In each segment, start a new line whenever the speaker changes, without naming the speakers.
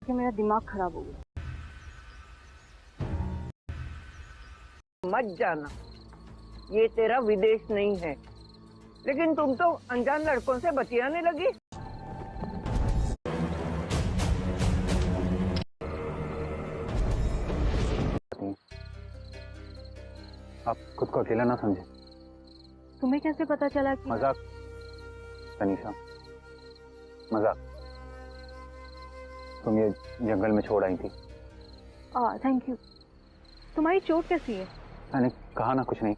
कि मेरा दिमाग खराब हो गया।
मत जाना, ये तेरा विदेश नहीं है। लेकिन तुम तो अनजान लड़कों से बतियाने लगी।
आप खुद को अकेला ना समझे।
तुम्हें कैसे पता चला कि
मजाक तनीषा, मजाक। तुम ये जंगल में छोड़ आई थी।
Thank you. तुम्हारी चोट कैसी है?
मैंने कहा ना कुछ नहीं।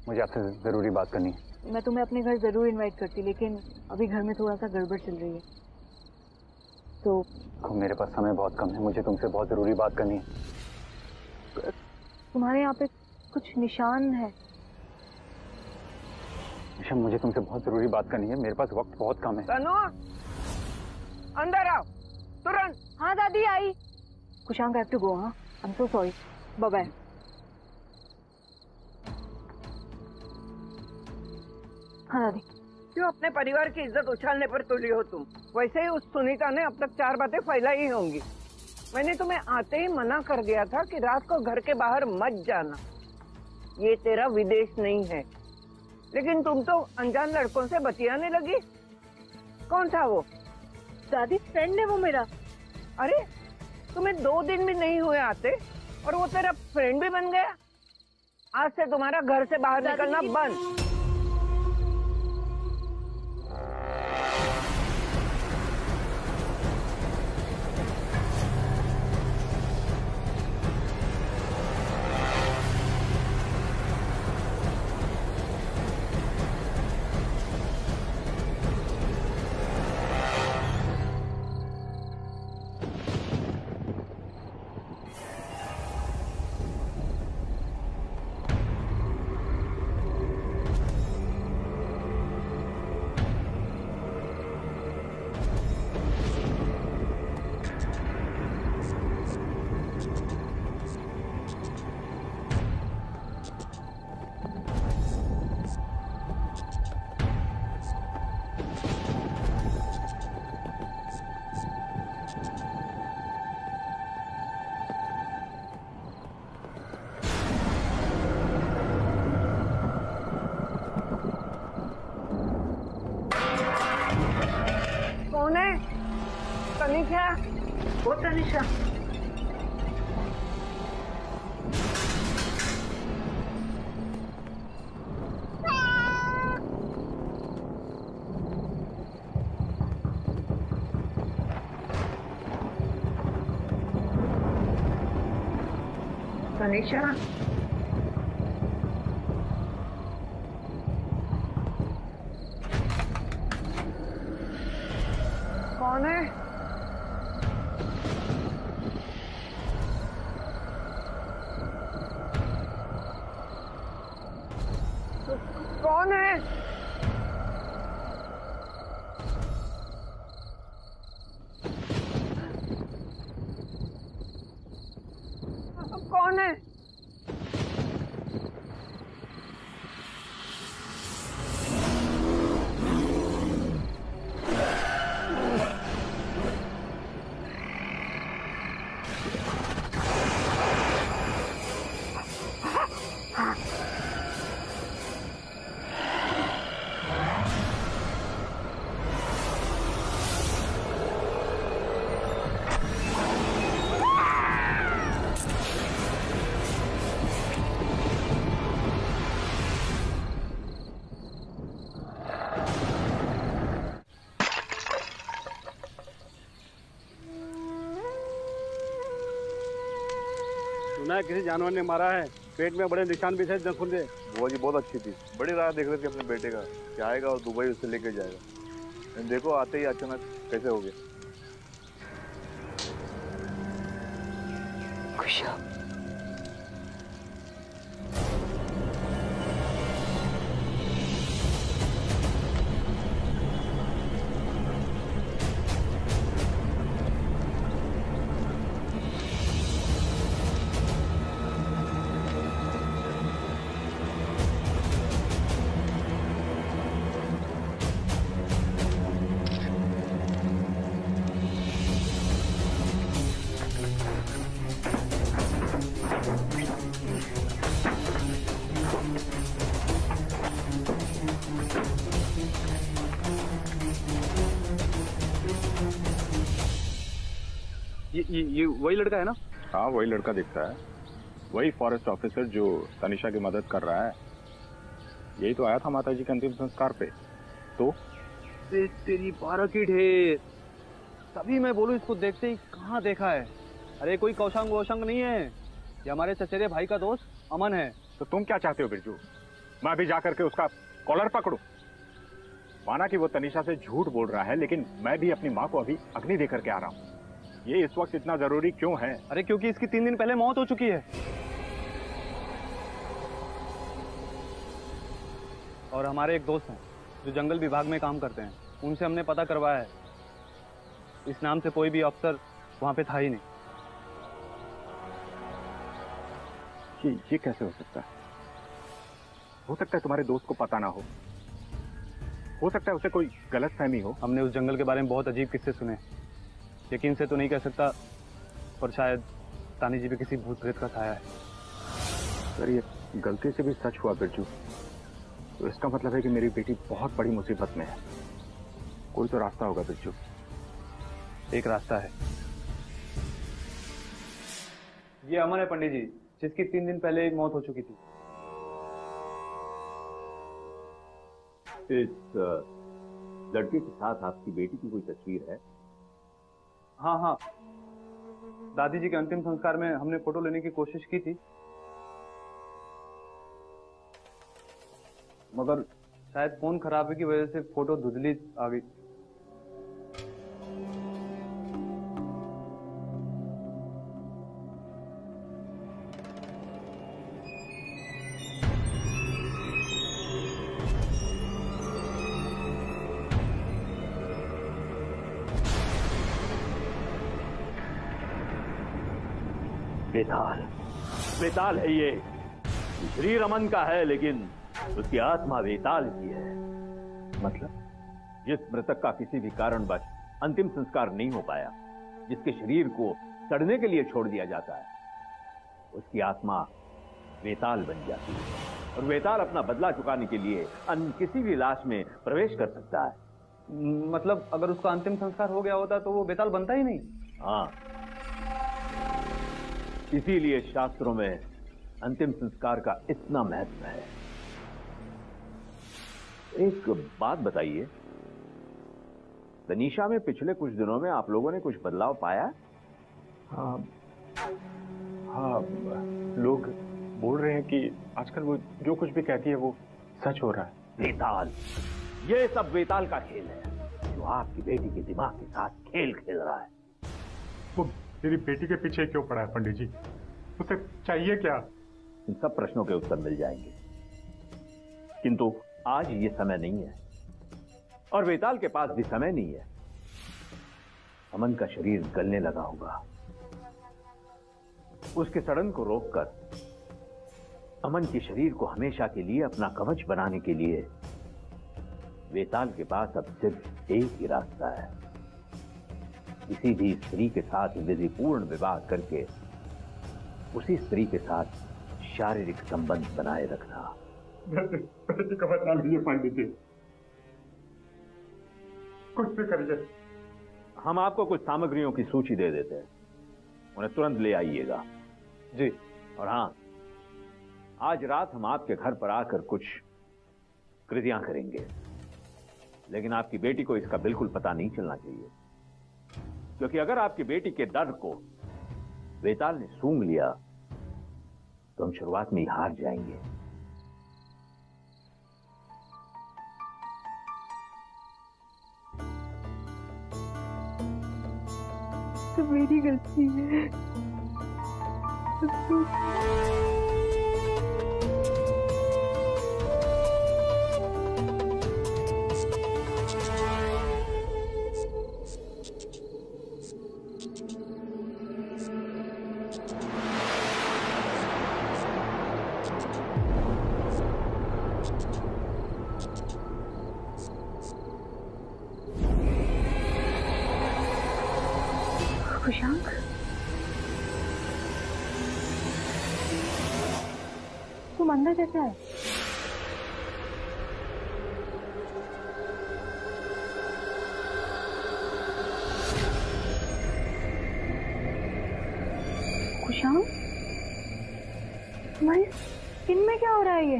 मुझे आपसे जरूरी बात करनी है।
मैं तुम्हें अपने घर जरूर इनवाइट करती, लेकिन अभी घर में थोड़ा सा गड़बड़ चल रही है तो
मेरे पास समय बहुत कम है, मुझे तुमसे बहुत जरूरी बात करनी है।
तुम्हारे यहाँ पे कुछ निशान है।
निशा, मुझे तुमसे बहुत जरूरी बात करनी है, मेरे पास वक्त बहुत कम है।
तनु, अंदर आओ तुरंत।
हाँ दादी आई। कुशांक, आई हैव टू गो। हाँ, I am so sorry. Bye bye. हाँ दादी।
क्यों अपने परिवार की इज्जत उछालने पर तुली हो तुम? वैसे ही उस सुनीता ने अब तक 4 बातें फैलाई होंगी। मैंने तुम्हें आते ही मना कर दिया था कि रात को घर के बाहर मत जाना, ये तेरा विदेश नहीं है। लेकिन तुम तो अनजान लड़कों से बतियाने लगी। कौन था वो?
दादी, फ्रेंड है वो मेरा।
अरे, तुम्हें 2 दिन भी नहीं हुए आते और वो तेरा फ्रेंड भी बन गया। आज से तुम्हारा घर से बाहर निकलना बंद। कौन है? तनीषा। वो तनीषा। तनीषा, कौन है? कौन है? कौन है?
सुना है किसी जानवर ने मारा है, पेट में बड़े निशान भी थे। खुले।
बुआ जी बहुत अच्छी थी, बड़ी राह देख रही थी अपने बेटे का कि आएगा और दुबई उससे लेके जाएगा। लेकिन देखो आते ही अचानक कैसे हो गया।
कुशांक,
ये वही लड़का है ना?
हाँ वही लड़का दिखता है, वही फॉरेस्ट ऑफिसर जो तनिषा की मदद कर रहा है। यही तो आया था माताजी के अंतिम संस्कार पे। तो
तेरी 12 की ढेर, तभी मैं बोलूं इसको देखते ही कहाँ देखा है। अरे कोई कौशंग वोशंग नहीं है, ये हमारे चचेरे भाई का दोस्त अमन है।
तो तुम क्या चाहते हो बिरजू? मैं अभी जा करके उसका कॉलर पकड़ूं? माना कि वो तनिषा से झूठ बोल रहा है, लेकिन मैं भी अपनी माँ को अभी अग्नि दे करके आ रहा हूँ। ये इस वक्त इतना जरूरी क्यों है?
अरे क्योंकि इसकी 3 दिन पहले मौत हो चुकी है। और हमारे एक दोस्त हैं जो जंगल विभाग में काम करते हैं, उनसे हमने पता करवाया है, इस नाम से कोई भी अफसर वहां पे था ही नहीं।
ये कैसे हो सकता है? हो सकता है तुम्हारे दोस्त को पता ना हो सकता है उसे कोई गलत फहमी हो।
हमने उस जंगल के बारे में बहुत अजीब किस्से सुने, यकीन से तो नहीं कह सकता, पर शायद तानी जी पे किसी भूत प्रेत का छाया है।
अगर ये गलती से भी सच हुआ बिरजू, तो इसका मतलब है कि मेरी बेटी बहुत बड़ी मुसीबत में है। कोई तो रास्ता होगा बिरजू।
एक रास्ता है। ये अमन है पंडित जी, जिसकी 3 दिन पहले मौत हो चुकी थी।
इस लड़के के साथ आपकी बेटी की कोई तस्वीर है?
हाँ हाँ, दादी जी के अंतिम संस्कार में हमने फोटो लेने की कोशिश की थी, मगर शायद फोन खराबी की वजह से फोटो धुंधली आ गई।
बेताल, बेताल है ये। शरीर अमन का है, लेकिन उसकी आत्मा बेताल की है। मतलब जिस मृतक का किसी भी कारणवश अंतिम संस्कार नहीं हो पाया, जिसके शरीर को सड़ने के लिए छोड़ दिया जाता है, उसकी आत्मा बेताल बन जाती है। और बेताल अपना बदला चुकाने के लिए अन्य किसी भी लाश में प्रवेश कर सकता है।
मतलब अगर उसका अंतिम संस्कार हो गया होता तो वो बेताल बनता ही नहीं?
हाँ, इसीलिए शास्त्रों में अंतिम संस्कार का इतना महत्व है। एक बात बताइए, तनीषा में पिछले कुछ दिनों में आप लोगों ने कुछ बदलाव पाया?
हाँ, लोग बोल रहे हैं कि आजकल वो जो कुछ भी कहती है वो सच हो रहा है।
बेताल, ये सब बेताल का खेल है जो आपकी बेटी के दिमाग के साथ खेल खेल रहा है।
वो मेरी बेटी के पीछे क्यों पड़ा है पंडित जी? उसे चाहिए क्या?
इन सब प्रश्नों के उत्तर मिल जाएंगे, किंतु आज ये समय नहीं है, और बेताल के पास भी समय नहीं है। अमन का शरीर गलने लगा होगा, उसके सड़न को रोककर अमन के शरीर को हमेशा के लिए अपना कवच बनाने के लिए बेताल के पास अब सिर्फ एक ही रास्ता है, किसी भी स्त्री के साथ विधिपूर्ण विवाह करके उसी स्त्री के साथ शारीरिक संबंध बनाए रखना।
बेटी का बता लीजिए पंडित जी, कुछ भी करिए।
हम आपको कुछ सामग्रियों की सूची दे देते हैं, उन्हें तुरंत ले आइएगा।
जी।
और हाँ, आज रात हम आपके घर पर आकर कुछ कृतियां करेंगे, लेकिन आपकी बेटी को इसका बिल्कुल पता नहीं चलना चाहिए, क्योंकि अगर आपकी बेटी के दर्द को बेताल ने सूंघ लिया तो हम शुरुआत में ही हार जाएंगे।
तो मेरी गलती है। खुशांक, तुम अंदर कैसे आए? कुशांग, तुम्हारी स्किन में क्या हो रहा है? ये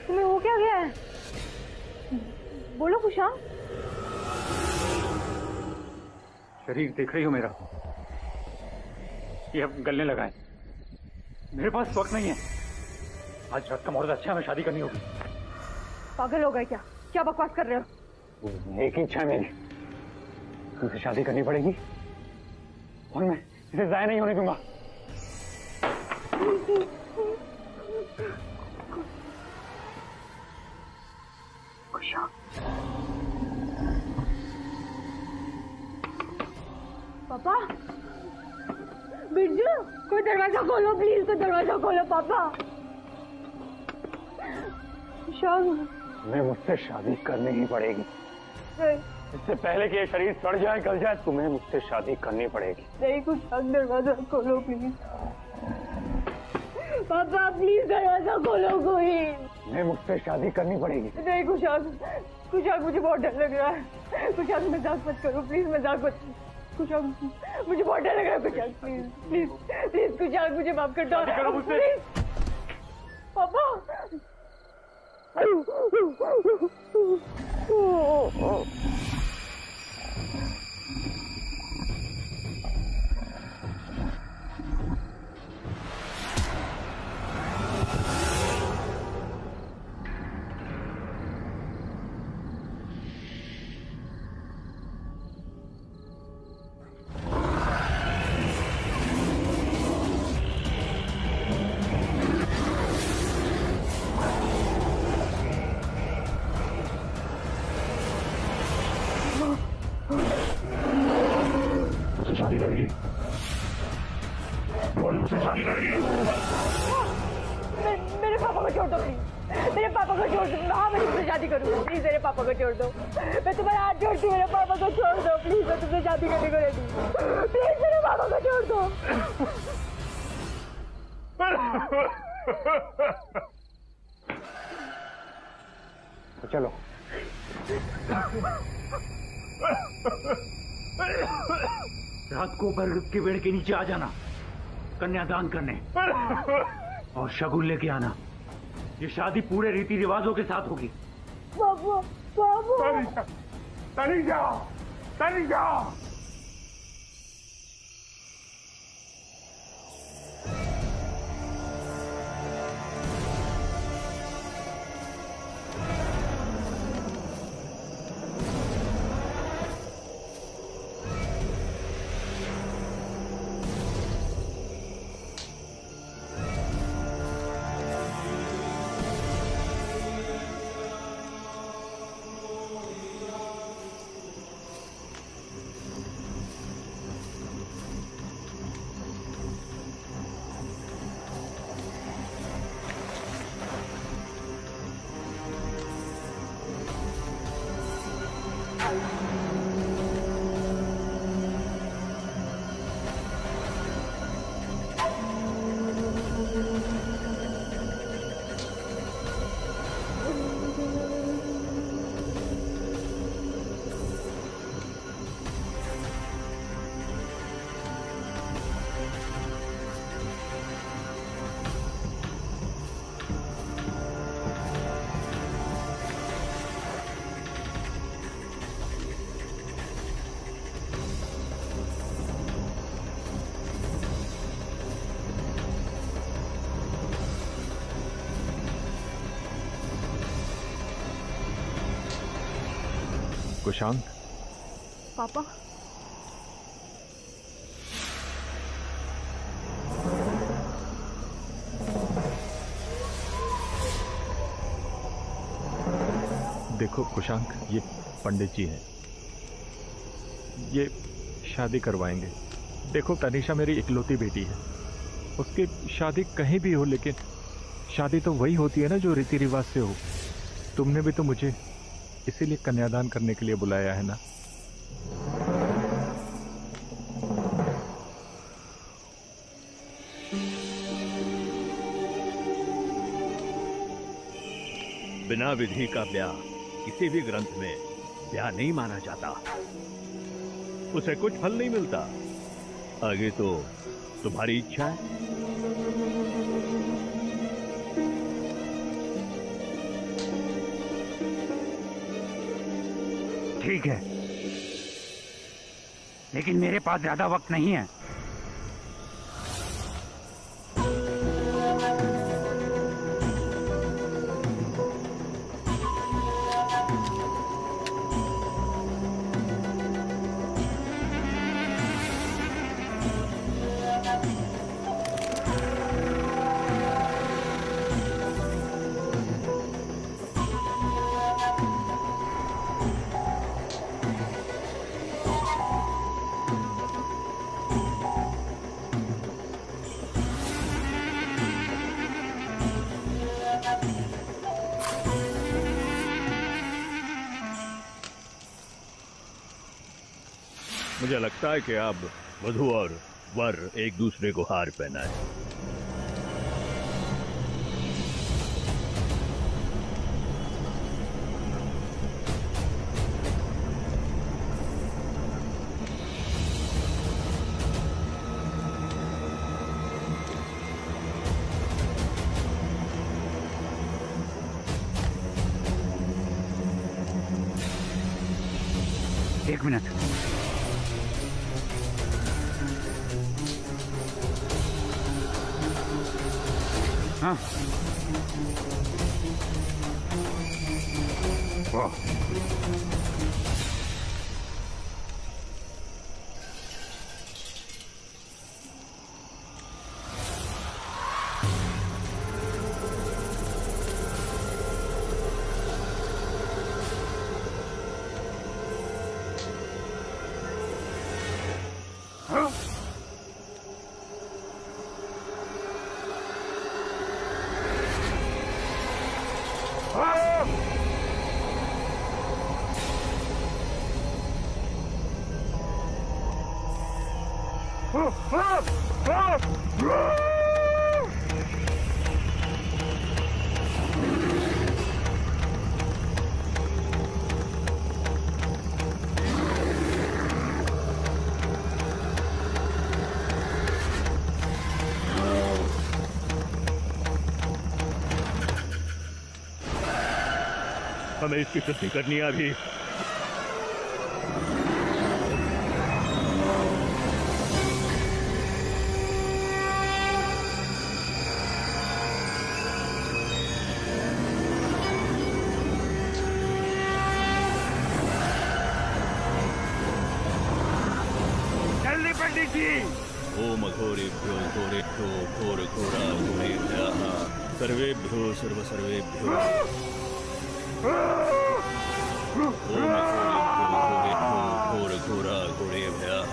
तुम्हें हो क्या गया है? बोलो कुशांग।
शरीर देख रही हो मेरा, ये अब गलने लगा है। मेरे पास वक्त नहीं है। आज रात का मुहूर्त अच्छा है, हमें शादी करनी होगी।
पागल हो गए क्या? क्या बकवास कर रहे हो?
एक ही इच्छा है मेरी, तुमसे शादी करनी पड़ेगी और मैं इसे जाया नहीं होने दूंगा।
पापा, बिरजू, कोई दरवाजा खोलो प्लीज, कोई दरवाजा खोलो पापा। कुशांग,
तुम्हें मुझसे शादी करनी ही पड़ेगी। इससे पहले कि ये शरीर सड़ जाए, गल जाए, तुम्हें मुझसे शादी करनी पड़ेगी।
नहीं कुशांग, दरवाजा खोलो प्लीज। पापा प्लीज दरवाजा खोलो कोई।
तुम्हें मुझसे शादी करनी पड़ेगी।
नहीं कुशांग, कुशांग मुझे बहुत डर लग रहा है। कुशांग मजाक मत करो प्लीज, मजाक मत। कुशांग मुझे बहुत डर लग रहा है। Kushang please please please, Kushang मुझे माफ कर दो।
शादी करो मुझसे।
पापा। मेरे पापा को छोड़ दो प्लीज, मेरे पापा को छोड़ दो। हाँ मैं तुमसे शादी करूंगी, प्लीज मेरे पापा को छोड़ दो। मैं तुम्हारा हाथ जोड़ती हूँ, मेरे पापा को छोड़ दो प्लीज, मैं तुमसे शादी करने को रेडी हूँ। प्लीज मेरे पापा को छोड़ दो।
चलो
रात को बरगद के पेड़ के नीचे आ जाना, कन्यादान करने, और शगुन लेके आना। ये शादी पूरे रीति रिवाजों के साथ होगी।
पापा, पापा।
तनीजा, तनीजा।
कुशांग,
पापा,
देखो कुशांक, ये पंडित जी हैं, ये शादी करवाएंगे। देखो तनीषा मेरी इकलौती बेटी है, उसकी शादी कहीं भी हो, लेकिन शादी तो वही होती है ना जो रीति रिवाज से हो। तुमने भी तो मुझे इसीलिए कन्यादान करने के लिए बुलाया है ना।
बिना विधि का ब्याह किसी भी ग्रंथ में ब्याह नहीं माना जाता, उसे कुछ फल नहीं मिलता। आगे तो तुम्हारी इच्छा है।
ठीक है, लेकिन मेरे पास ज्यादा वक्त नहीं है।
मुझे लगता है कि अब वधू और वर एक दूसरे को हार पहनाए।
एक मिनट। हाँ, वाह,
हमें इसकी शुद्धि करनी है अभी।
जल्दी पंडित जी।
ओम घोरेभ्यो घोरेभ्यो घोर घोरा घोरेभ्यः सर्वेभ्यो सर्व सर्वेभ्यो ओम घोरेभ्यो घोरेभ्यो घोर घोरा घोरेभ्यः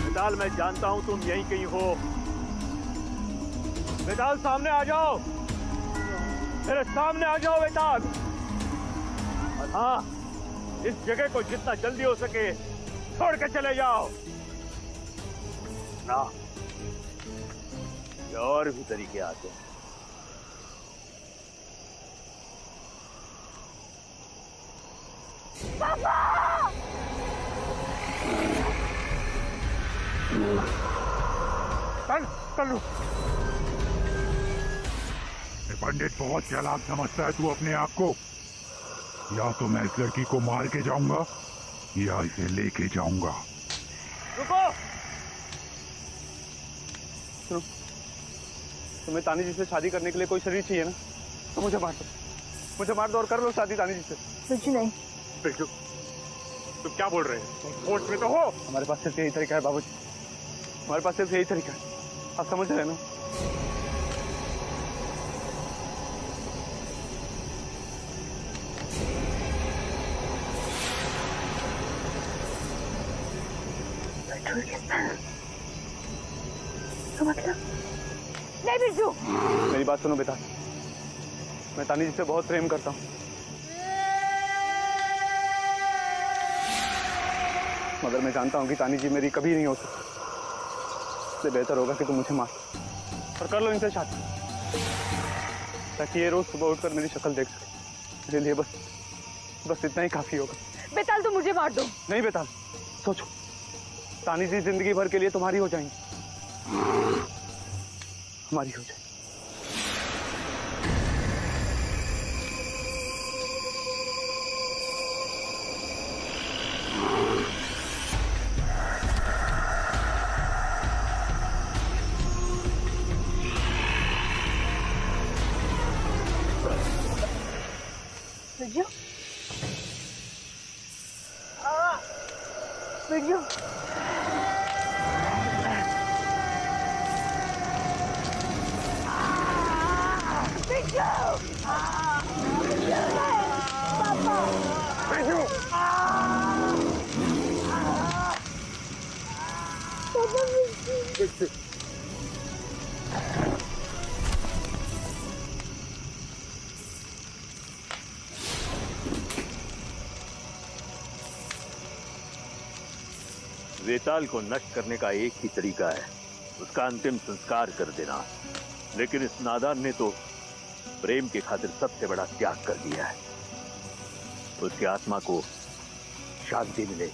वेताल, मैं जानता हूं तुम यहीं कहीं हो। वेताल, सामने आ जाओ, मेरे सामने आ जाओ वेताल। और हाँ, इस जगह को जितना जल्दी हो सके छोड़ के चले जाओ ना। ये और भी तरीके आते हैं। चलो।
पंडित बहुत चालाक समझता है तू अपने आप को। या तो मैं इस लड़की को मार के जाऊंगा या इसे लेके जाऊंगा।
रुको, सुनो, तुम्हें तानी जी से शादी करने के लिए कोई शरीर चाहिए ना, तो मुझे मार दो और कर लो शादी तानी जी से।
कुछ नहीं।
बिरजू, तुम क्या बोल रहे हो? होश में तो हो?
हमारे पास सिर्फ यही तरीका है बाबूजी, हमारे पास सिर्फ यही तरीका है, आप समझ रहे हैं ना?
तो मतलब नहीं बिरजू।
मेरी बात सुनो बेटा, मैं तानी जी से बहुत प्रेम करता हूँ, मगर मैं जानता हूँ कि तानी जी मेरी कभी नहीं हो सकती, इसलिए बेहतर होगा कि तुम मुझे मार और कर लो इनसे शादी, ताकि ये रोज सुबह उठकर मेरी शक्ल देख सके। मेरे लिए बस इतना ही काफी होगा।
बेताल, तुम मुझे मार दो।
नहीं बेताल, सोचो, तानी जी जिंदगी भर के लिए तुम्हारी हो जाएंगी, हमारी हो जाएगी।
बिरजू, बिरजू,
वेताल को नष्ट करने का एक ही तरीका है, उसका अंतिम संस्कार कर देना। लेकिन इस नादान ने तो प्रेम की खातिर सबसे बड़ा त्याग कर दिया है। उसकी आत्मा को शांति मिले